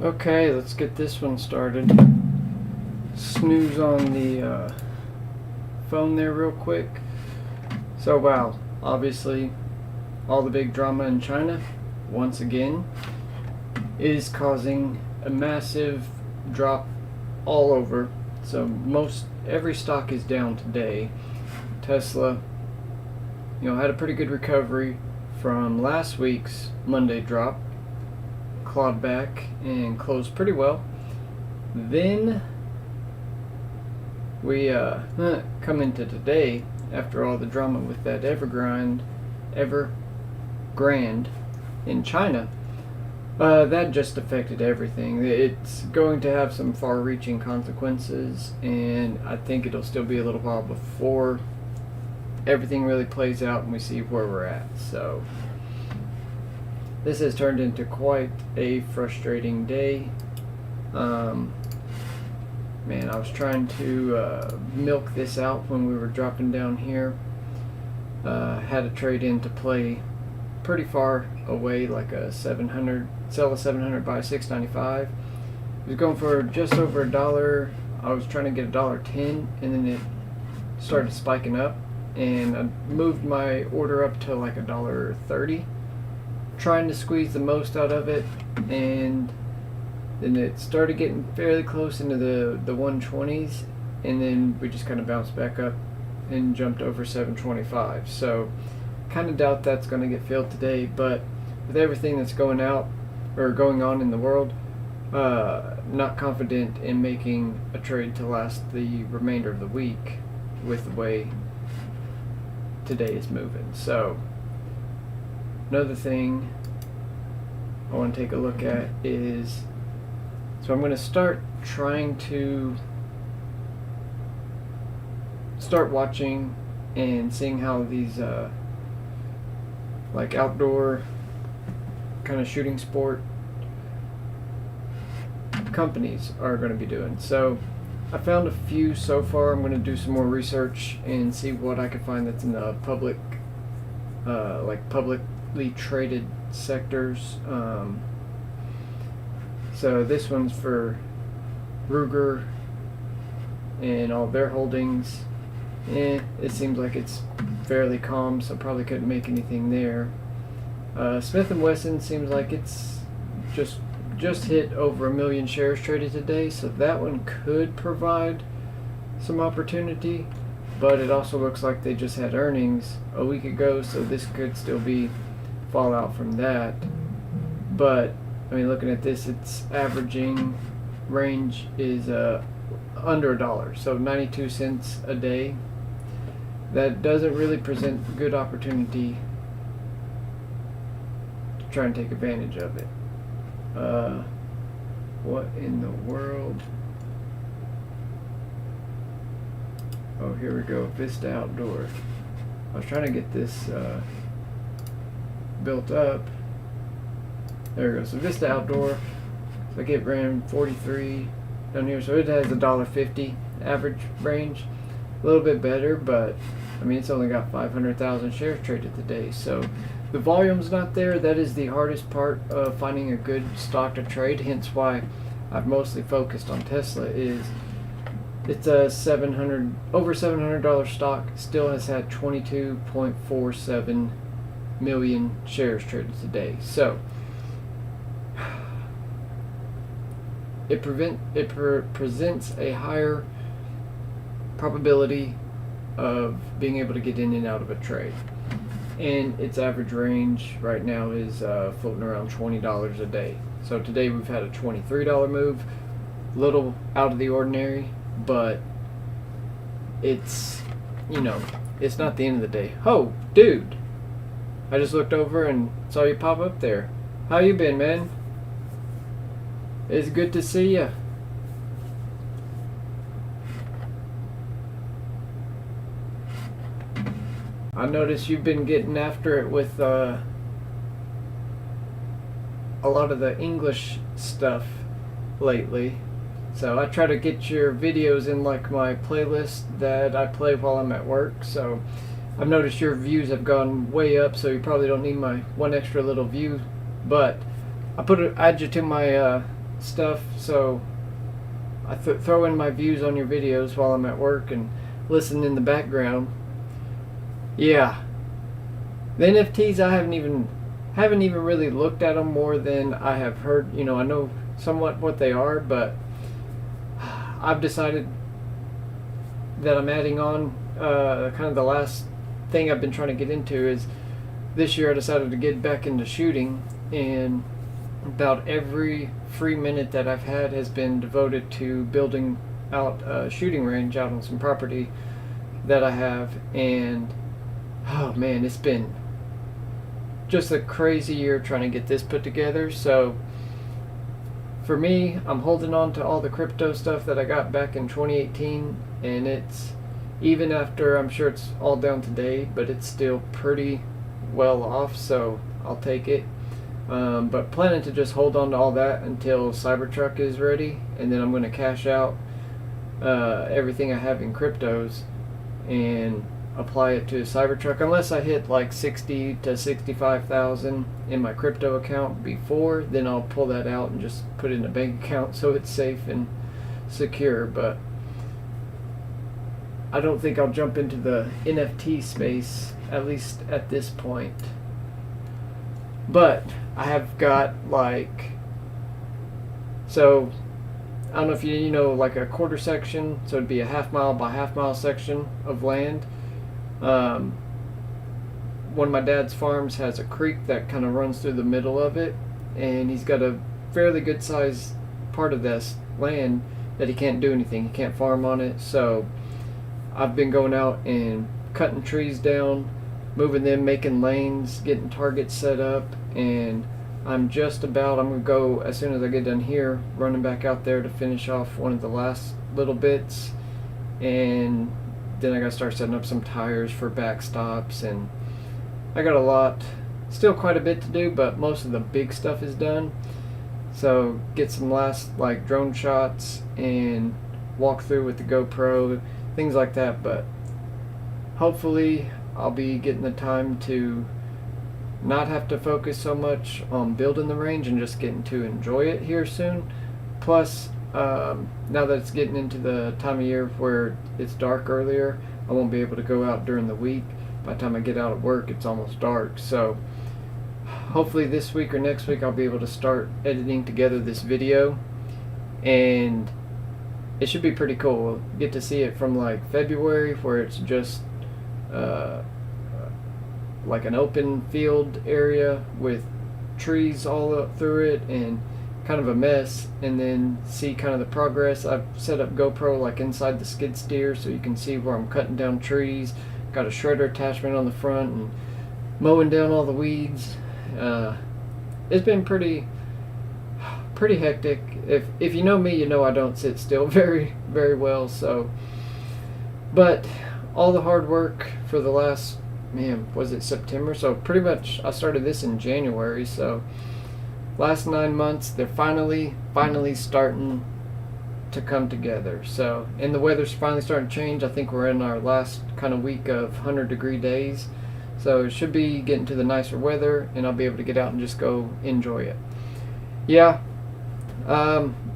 Okay, let's get this one started. Snooze on the phone there real quick. So wow, obviously all the big drama in China, once again, is causing a massive drop all over. So every stock is down today. Tesla, had a pretty good recovery from last week's Monday drop, clawed back and closed pretty well. Then we come into today after all the drama with that Evergrande in China. That just affected everything. It's going to have some far-reaching consequences, and I think it'll still be a little while before everything really plays out and we see where we're at. So this has turned into quite a frustrating day. Man, I was trying to milk this out when we were dropping down here. Had a trade in to play pretty far away, like a 700, sell a 700 buy 695. It was going for just over $1. I was trying to get $1.10, and then it started spiking up, and I moved my order up to like $1.30, trying to squeeze the most out of it, and then it started getting fairly close into the 120s, and then we just kind of bounced back up and jumped over 725. So kind of doubt that's going to get filled today, but with everything that's going on in the world, not confident in making a trade to last the remainder of the week with the way today is moving. So another thing I want to take a look at is, so I'm going to start trying to start watching and seeing how these like outdoor kind of shooting sport companies are going to be doing. So I found a few so far. I'm going to do some more research and see what I can find that's in the public, like publicly traded sectors. So this one's for Ruger and all their holdings. It seems like it's fairly calm, so probably couldn't make anything there. Smith & Wesson seems like it's just hit over 1 million shares traded today, so that one could provide some opportunity, but it also looks like they just had earnings a week ago, so this could still be fallout from that. But I mean, looking at this, its averaging range is under $1, so 92 cents a day. That doesn't really present good opportunity to try and take advantage of it. What in the world? Oh, here we go. Vista Outdoor. I was trying to get this built up. There we go. So Vista Outdoor. So I get ran 43 down here. So it has $1.50 average range. A little bit better, but I mean, it's only got 500,000 shares traded today. So the volume's not there. That is the hardest part of finding a good stock to trade. Hence why I've mostly focused on Tesla. It's a over $700 stock. Still has had 22.47 million shares traded today. So it presents a higher probability of being able to get in and out of a trade, and its average range right now is floating around $20 a day. So today we've had a $23 move, little out of the ordinary, but it's it's not the end of the day. Oh, dude, I just looked over and saw you pop up there. How you been, man? It's good to see you. I noticed you've been getting after it with a lot of the English stuff lately. So I try to get your videos in like my playlist that I play while I'm at work. So I've noticed your views have gone way up, so you probably don't need my one extra little view. But I add you to my stuff, so I throw in my views on your videos while I'm at work and listen in the background. Yeah, the NFTs I haven't even really looked at them more than I have heard. You know, I know somewhat what they are, but I've decided that I'm adding on kind of the last thing I've been trying to get into is this year I decided to get back into shooting, and about every free minute that I've had has been devoted to building out a shooting range out on some property that I have. And oh man, it's been just a crazy year trying to get this put together. So for me, I'm holding on to all the crypto stuff that I got back in 2018, and it's, even after I'm sure it's all down today, but it's still pretty well off, so I'll take it. But planning to just hold on to all that until Cybertruck is ready, and then I'm going to cash out everything I have in cryptos and apply it to Cybertruck, unless I hit like 60 to 65,000 in my crypto account before. Then I'll pull that out and just put it in a bank account so it's safe and secure. But I don't think I'll jump into the NFT space, at least at this point. But I have got like, so I don't know if you know, like a quarter section, so it'd be a half-mile by half-mile section of land. One of my dad's farms has a creek that kind of runs through the middle of it, and he's got a fairly good sized part of this land that he can't do anything. He can't farm on it, so I've been going out and cutting trees down, moving them, making lanes, getting targets set up, and I'm going to go, as soon as I get done here, running back out there to finish off one of the last little bits, and then I got to start setting up some tires for backstops, and I got a lot, still quite a bit to do, but most of the big stuff is done. So get some last like drone shots and walk through with the GoPro, things like that. But hopefully I'll be getting the time to not have to focus so much on building the range and just getting to enjoy it here soon. Plus, now that it's getting into the time of year where it's dark earlier, I won't be able to go out during the week. By the time I get out of work, it's almost dark. So hopefully this week or next week I'll be able to start editing together this video, and it should be pretty cool. We'll get to see it from like February, where it's just like an open field area with trees all up through it and kind of a mess, and then see kind of the progress. I've set up GoPro like inside the skid steer so you can see where I'm cutting down trees. Got a shredder attachment on the front and mowing down all the weeds. It's been pretty hectic. If you know me, you know I don't sit still very well. So, but all the hard work for the last, man, was it September? So pretty much I started this in January. So last 9 months, they're finally starting to come together. So, and the weather's finally starting to change. I think we're in our last kind of week of 100-degree days, so it should be getting to the nicer weather, and I'll be able to get out and just go enjoy it. Yeah,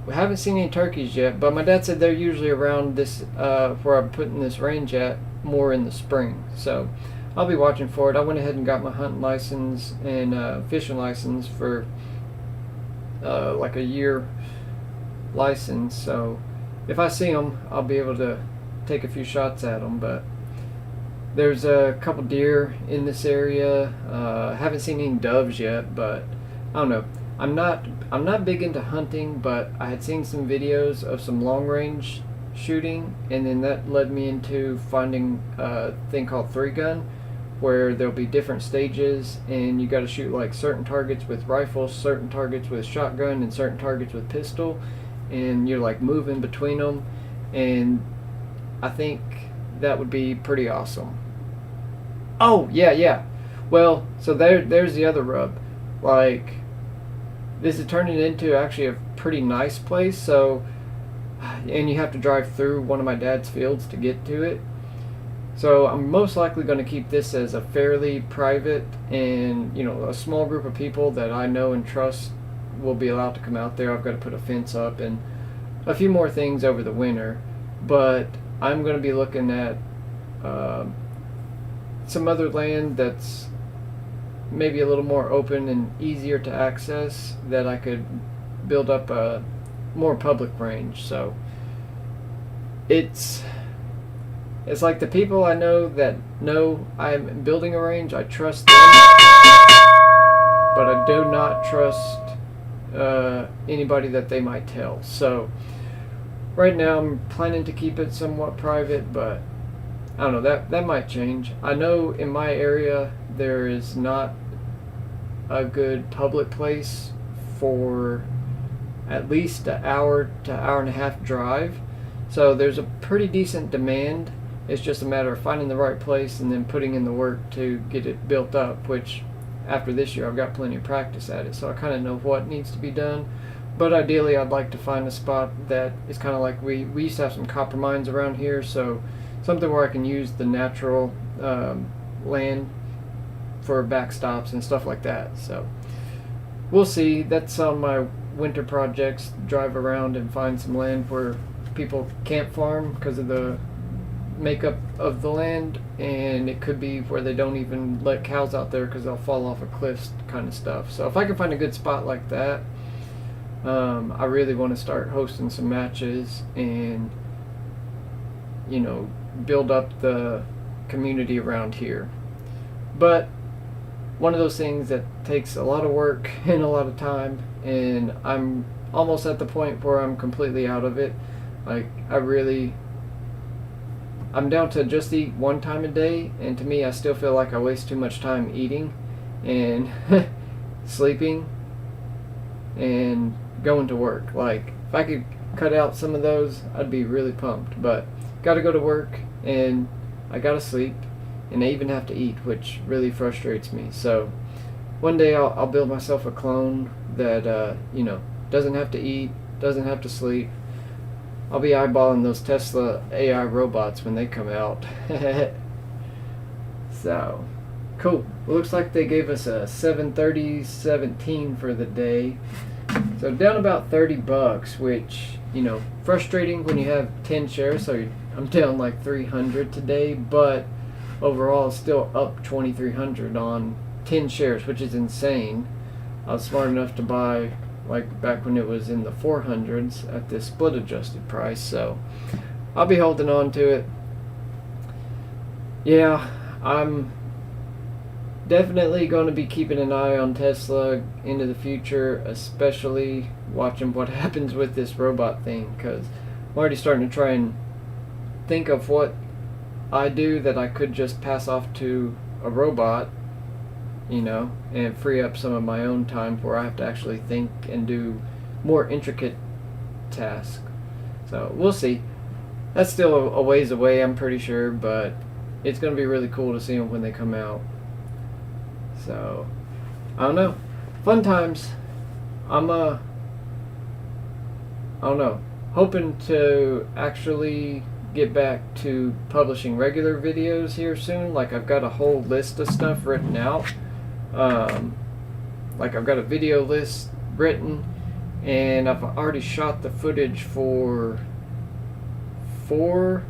we haven't seen any turkeys yet, but my dad said they're usually around this where I'm putting this range at more in the spring, so I'll be watching for it. I went ahead and got my hunting license and fishing license for like a year license, so if I see them I'll be able to take a few shots at them. But there's a couple deer in this area. Haven't seen any doves yet, but I don't know. I'm not big into hunting, but I had seen some videos of some long range shooting, and then that led me into finding a thing called 3-gun, where there'll be different stages, and you got to shoot like certain targets with rifles, certain targets with shotgun, and certain targets with pistol, and you're like moving between them, and I think that would be pretty awesome. Oh yeah. Well, so there's the other rub. Like, this is turning into actually a pretty nice place. So, and you have to drive through one of my dad's fields to get to it. So I'm most likely going to keep this as a fairly private and, you know, a small group of people that I know and trust will be allowed to come out there. I've got to put a fence up and a few more things over the winter, but I'm going to be looking at some other land that's maybe a little more open and easier to access, that I could build up a more public range. So it's like the people I know that know I'm building a range, I trust them, but I do not trust anybody that they might tell. So right now I'm planning to keep it somewhat private, but I don't know, that might change. I know in my area there is not a good public place for at least an hour to hour and a half drive. So there's a pretty decent demand. It's just a matter of finding the right place and then putting in the work to get it built up, which after this year I've got plenty of practice at it, so I kind of know what needs to be done. But ideally I'd like to find a spot that is kind of like, we used to have some copper mines around here, so something where I can use the natural land for backstops and stuff like that. So we'll see. That's on my winter projects, drive around and find some land where people can't farm because of the makeup of the land, and it could be where they don't even let cows out there because they'll fall off of cliffs, kind of stuff. So if I can find a good spot like that, I really want to start hosting some matches and, you know, build up the community around here. But one of those things that takes a lot of work and a lot of time, and I'm almost at the point where I'm completely out of it. Like, I'm down to just eat one time a day, and to me I still feel like I waste too much time eating and sleeping and going to work. Like, if I could cut out some of those, I'd be really pumped. But gotta go to work, and I gotta sleep, and I even have to eat, which really frustrates me. So one day I'll build myself a clone that you know, doesn't have to eat, doesn't have to sleep. I'll be eyeballing those Tesla AI robots when they come out. So cool. Well, looks like they gave us a 730.17 for the day. So down about $30, which, you know, frustrating when you have 10 shares. So I'm down like 300 today, but overall still up 2,300 on 10 shares, which is insane. I was smart enough to buy like back when it was in the 400s at this split adjusted price, so I'll be holding on to it. Yeah, I'm definitely going to be keeping an eye on Tesla into the future, especially watching what happens with this robot thing, because I'm already starting to try and think of what I do that I could just pass off to a robot, you know, and free up some of my own time where I have to actually think and do more intricate tasks. So we'll see. That's still a ways away, I'm pretty sure, but it's going to be really cool to see them when they come out. So I don't know, fun times. I don't know, hoping to actually get back to publishing regular videos here soon. Like, I've got a whole list of stuff written out. Like, I've got a video list written, and I've already shot the footage for four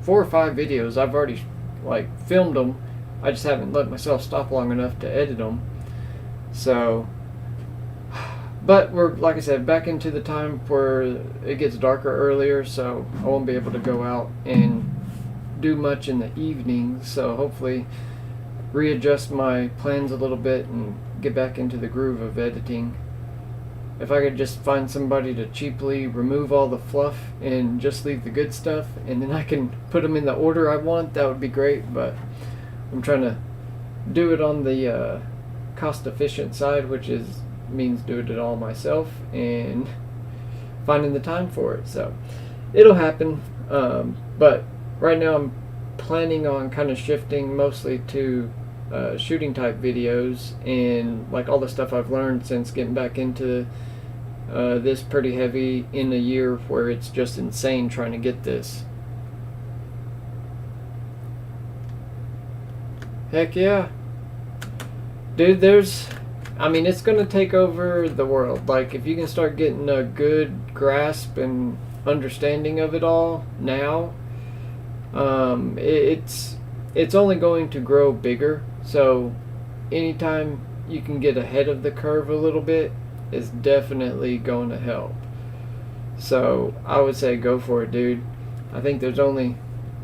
or five videos. I've already like filmed them. I just haven't let myself stop long enough to edit them. So, but we're, like I said, back into the time where it gets darker earlier, so I won't be able to go out and do much in the evening. So hopefully readjust my plans a little bit and get back into the groove of editing. If I could just find somebody to cheaply remove all the fluff and just leave the good stuff, and then I can put them in the order I want, that would be great. But I'm trying to do it on the cost efficient side, which means doing it all myself and finding the time for it. So it'll happen. But right now I'm planning on kind of shifting mostly to shooting type videos, and like all the stuff I've learned since getting back into this pretty heavy in a year where it's just insane trying to get this. Heck yeah, dude, there's I mean, it's going to take over the world. Like, if you can start getting a good grasp and understanding of it all now, it's only going to grow bigger. So, anytime you can get ahead of the curve a little bit is definitely going to help. So, I would say go for it, dude. I think there's only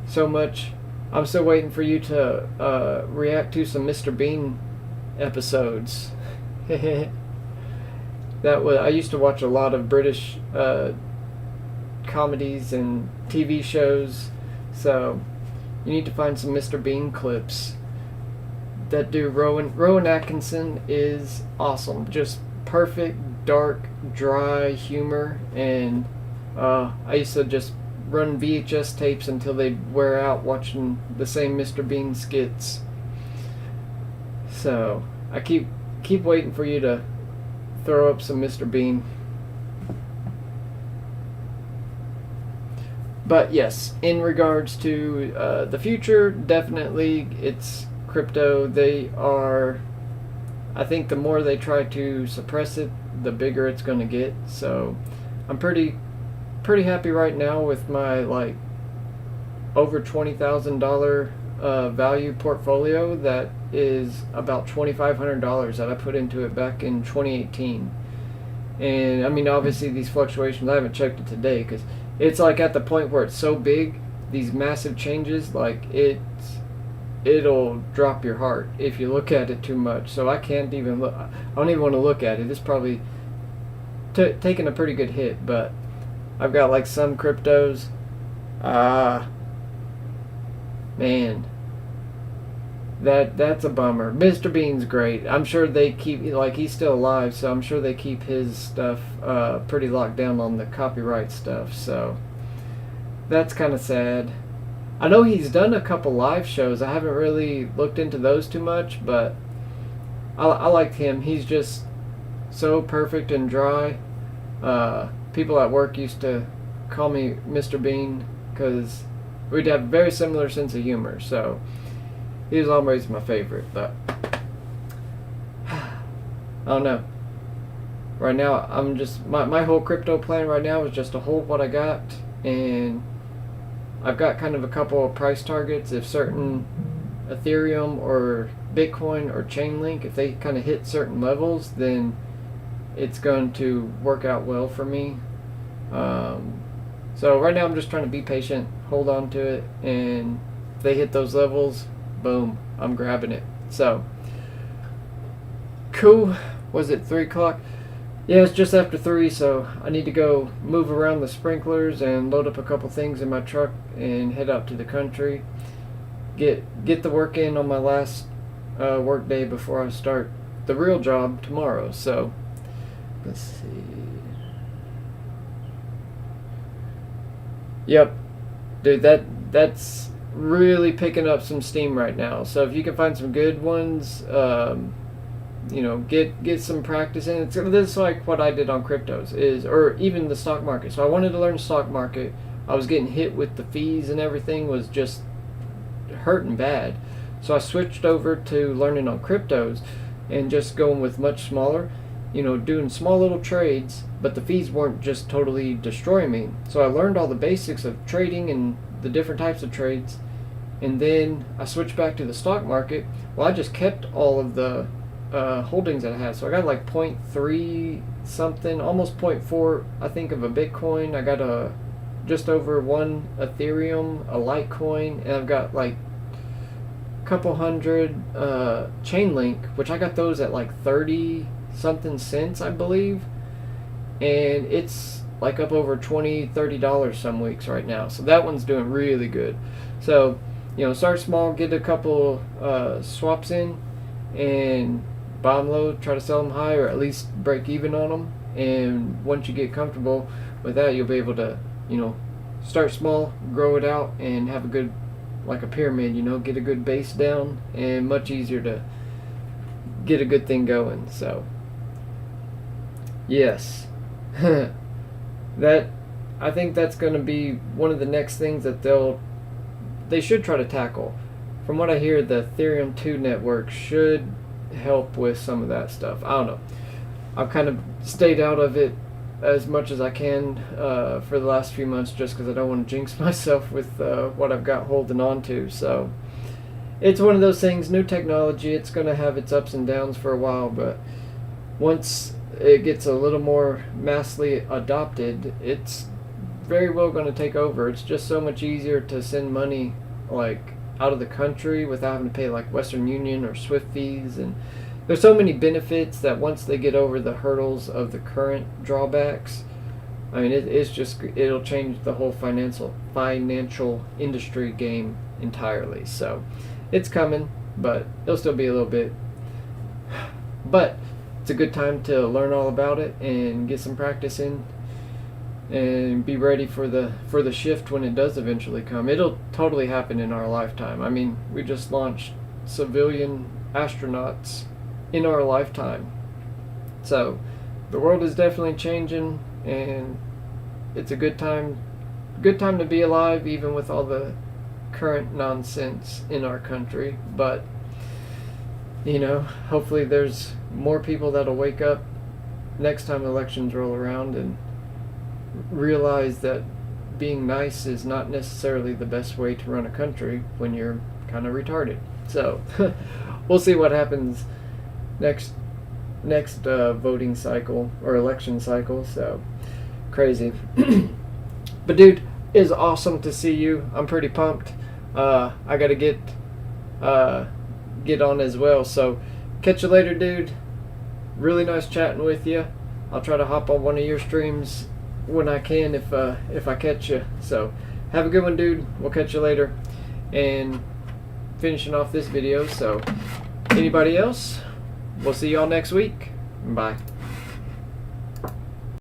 so much. I'm still waiting for you to react to some Mr. Bean episodes. I used to watch a lot of British comedies and TV shows, so you need to find some Mr. Bean clips. That dude Rowan Atkinson is awesome. Just perfect, dark, dry humor, and I used to just run VHS tapes until they'd wear out watching the same Mr. Bean skits. So I keep waiting for you to throw up some Mr. Bean. But yes, in regards to the future, definitely it's crypto. They are, I think the more they try to suppress it, the bigger it's going to get. So I'm pretty happy right now with my like over $20,000 value portfolio that is about $2,500 that I put into it back in 2018. And I mean, obviously these fluctuations, I haven't checked it today because it's like at the point where it's so big, these massive changes, like it'll drop your heart if you look at it too much. So I can't even look. I don't even want to look at it. It's probably taking a pretty good hit, but I've got like some cryptos. Man, that's a bummer. Mr. Bean's great. I'm sure they keep, like, he's still alive, so I'm sure they keep his stuff pretty locked down on the copyright stuff. So that's kind of sad. I know he's done a couple live shows. I haven't really looked into those too much, but I liked him. He's just so perfect and dry. People at work used to call me Mr. Bean because we'd have a very similar sense of humor. So he was always my favorite, but I don't know. Right now, I'm just my whole crypto plan right now is just to hold what I got, and I've got kind of a couple of price targets. If certain Ethereum or Bitcoin or Chainlink, if they kind of hit certain levels, then it's going to work out well for me. So right now I'm just trying to be patient, hold on to it, and if they hit those levels, boom, I'm grabbing it. So cool. Was it 3 o'clock? Yeah, it's just after 3, so I need to go move around the sprinklers and load up a couple things in my truck and head out to the country. Get the work in on my last work day before I start the real job tomorrow. So let's see. Yep, dude, that's really picking up some steam right now. So if you can find some good ones, get some practice in. This is like what I did on cryptos, or even the stock market. So I wanted to learn stock market. I was getting hit with the fees and everything was just hurting bad. So I switched over to learning on cryptos and just going with much smaller, doing small little trades, but the fees weren't just totally destroying me. So I learned all the basics of trading and the different types of trades, and then I switched back to the stock market. Well, I just kept all of the holdings that I had. So I got like 0.3 something, almost 0.4, I think, of a Bitcoin. I got just over 1 Ethereum, a Litecoin, and I've got like a couple hundred Chainlink, which I got those at like 30 something cents, I believe, and it's like up over $20-30 some weeks right now. So that one's doing really good. So start small, get a couple swaps in, and buy them low, try to sell them high, or at least break even on them. And once you get comfortable with that, you'll be able to start small, grow it out, and have a good, like a pyramid, get a good base down, and much easier to get a good thing going. So yes, I think that's going to be one of the next things that they should try to tackle. From what I hear, the Ethereum 2 network should help with some of that stuff. I don't know. I've kind of stayed out of it as much as I can for the last few months, just because I don't want to jinx myself with what I've got holding on to. So it's one of those things, new technology, it's going to have its ups and downs for a while, but once it gets a little more massively adopted, it's very well going to take over. It's just so much easier to send money like out of the country without having to pay like Western Union or Swift fees, and there's so many benefits that once they get over the hurdles of the current drawbacks, I mean, it'll change the whole financial industry game entirely. So it's coming, but it'll still be a little bit. But it's a good time to learn all about it and get some practice in, and be ready for the shift when it does eventually come. It'll totally happen in our lifetime. I mean, we just launched civilian astronauts in our lifetime. So the world is definitely changing, and it's a good time to be alive, even with all the current nonsense in our country. But you know, hopefully there's more people that'll wake up next time elections roll around and realize that being nice is not necessarily the best way to run a country when you're kind of retarded. So we'll see what happens next voting cycle or election cycle. So crazy. But dude, it's awesome to see you. I'm pretty pumped. I gotta get on as well. So catch you later, dude. Really nice chatting with you. I'll try to hop on one of your streams when I can if I catch you. So have a good one, dude. We'll catch you later. And finishing off this video. So anybody else? We'll see y'all next week. Bye.